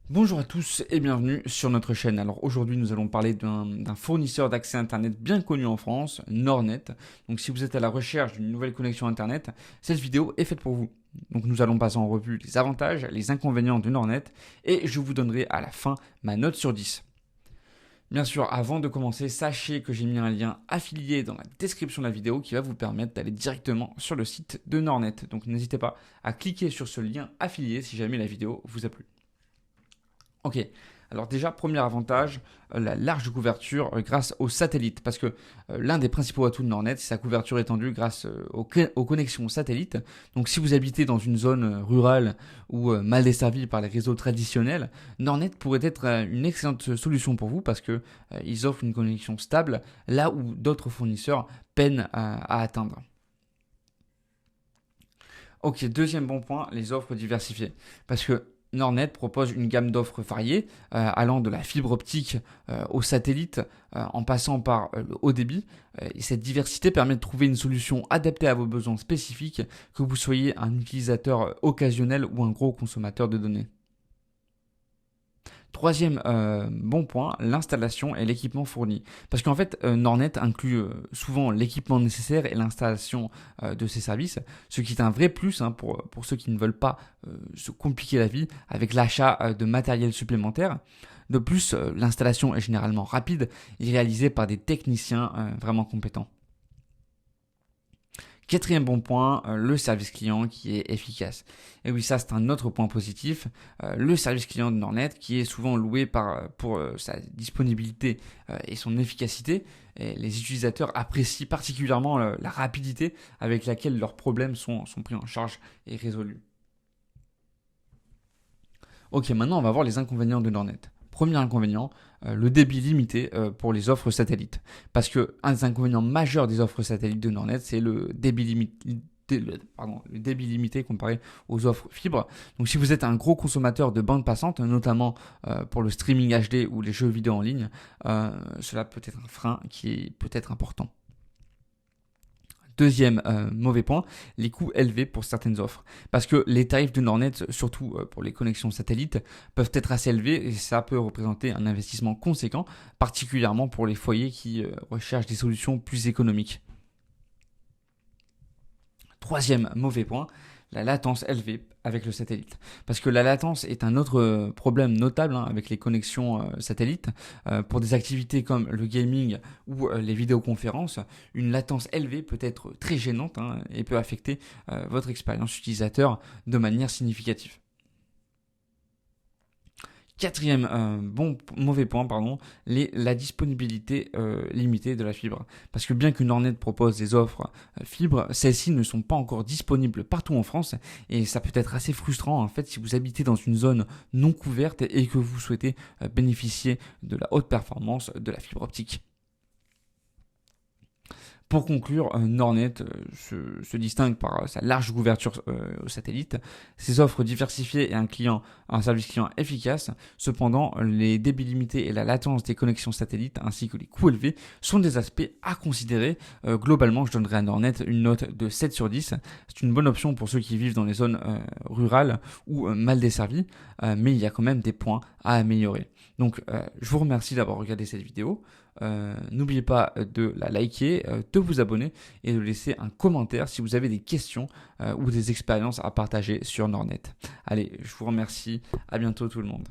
Bonjour à tous et bienvenue sur notre chaîne. Alors aujourd'hui nous allons parler d'un fournisseur d'accès internet bien connu en France, Nordnet. Donc si vous êtes à la recherche d'une nouvelle connexion internet, cette vidéo est faite pour vous. Donc nous allons passer en revue les avantages, les inconvénients de Nordnet et je vous donnerai à la fin ma note sur 10. Bien sûr, avant de commencer, sachez que j'ai mis un lien affilié dans la description de la vidéo qui va vous permettre d'aller directement sur le site de Nordnet. Donc n'hésitez pas à cliquer sur ce lien affilié si jamais la vidéo vous a plu. Ok, alors déjà, premier avantage, la large couverture grâce aux satellites. Parce que l'un des principaux atouts de Nordnet, c'est sa couverture étendue grâce aux connexions satellites. Donc si vous habitez dans une zone rurale ou mal desservie par les réseaux traditionnels, Nordnet pourrait être une excellente solution pour vous parce que ils offrent une connexion stable là où d'autres fournisseurs peinent à atteindre. Ok, deuxième bon point, les offres diversifiées. Parce que Nordnet propose une gamme d'offres variées, allant de la fibre optique au satellite, en passant par le haut débit. Et cette diversité permet de trouver une solution adaptée à vos besoins spécifiques, que vous soyez un utilisateur occasionnel ou un gros consommateur de données. Troisième bon point, l'installation et l'équipement fourni. Parce qu'en fait, Nordnet inclut souvent l'équipement nécessaire et l'installation de ces services, ce qui est un vrai plus pour ceux qui ne veulent pas se compliquer la vie avec l'achat de matériel supplémentaire. De plus, l'installation est généralement rapide et réalisée par des techniciens vraiment compétents. Quatrième bon point, le service client qui est efficace. Et oui, ça c'est un autre point positif. Le service client de Nordnet qui est souvent loué pour sa disponibilité et son efficacité. Et les utilisateurs apprécient particulièrement la rapidité avec laquelle leurs problèmes sont pris en charge et résolus. Ok, maintenant on va voir les inconvénients de Nordnet. Premier inconvénient, le débit limité pour les offres satellites. Parce que un des inconvénients majeurs des offres satellites de Nordnet, c'est le débit limité. Le débit limité comparé aux offres fibres. Donc si vous êtes un gros consommateur de bande passante, notamment pour le streaming HD ou les jeux vidéo en ligne, cela peut être un frein qui est peut-être important. Deuxième mauvais point, les coûts élevés pour certaines offres. Parce que les tarifs de Nordnet, surtout pour les connexions satellites, peuvent être assez élevés et ça peut représenter un investissement conséquent, particulièrement pour les foyers qui recherchent des solutions plus économiques. Troisième mauvais point, la latence élevée avec le satellite. Parce que la latence est un autre problème notable avec les connexions satellites. Pour des activités comme le gaming ou les vidéoconférences, une latence élevée peut être très gênante et peut affecter votre expérience utilisateur de manière significative. Quatrième mauvais point, la disponibilité limitée de la fibre. Parce que bien que Nordnet propose des offres fibre, celles-ci ne sont pas encore disponibles partout en France et ça peut être assez frustrant en fait si vous habitez dans une zone non couverte et que vous souhaitez bénéficier de la haute performance de la fibre optique. Pour conclure, Nordnet se distingue par sa large couverture au satellite, ses offres diversifiées et un service client efficace. Cependant, les débits limités et la latence des connexions satellites ainsi que les coûts élevés sont des aspects à considérer. Globalement, je donnerais à Nordnet une note de 7 sur 10. C'est une bonne option pour ceux qui vivent dans les zones rurales ou mal desservies, mais il y a quand même des points à améliorer. Donc, je vous remercie d'avoir regardé cette vidéo. N'oubliez pas de la liker, de vous abonner et de laisser un commentaire si vous avez des questions ou des expériences à partager sur Nordnet. Allez, je vous remercie. À bientôt tout le monde.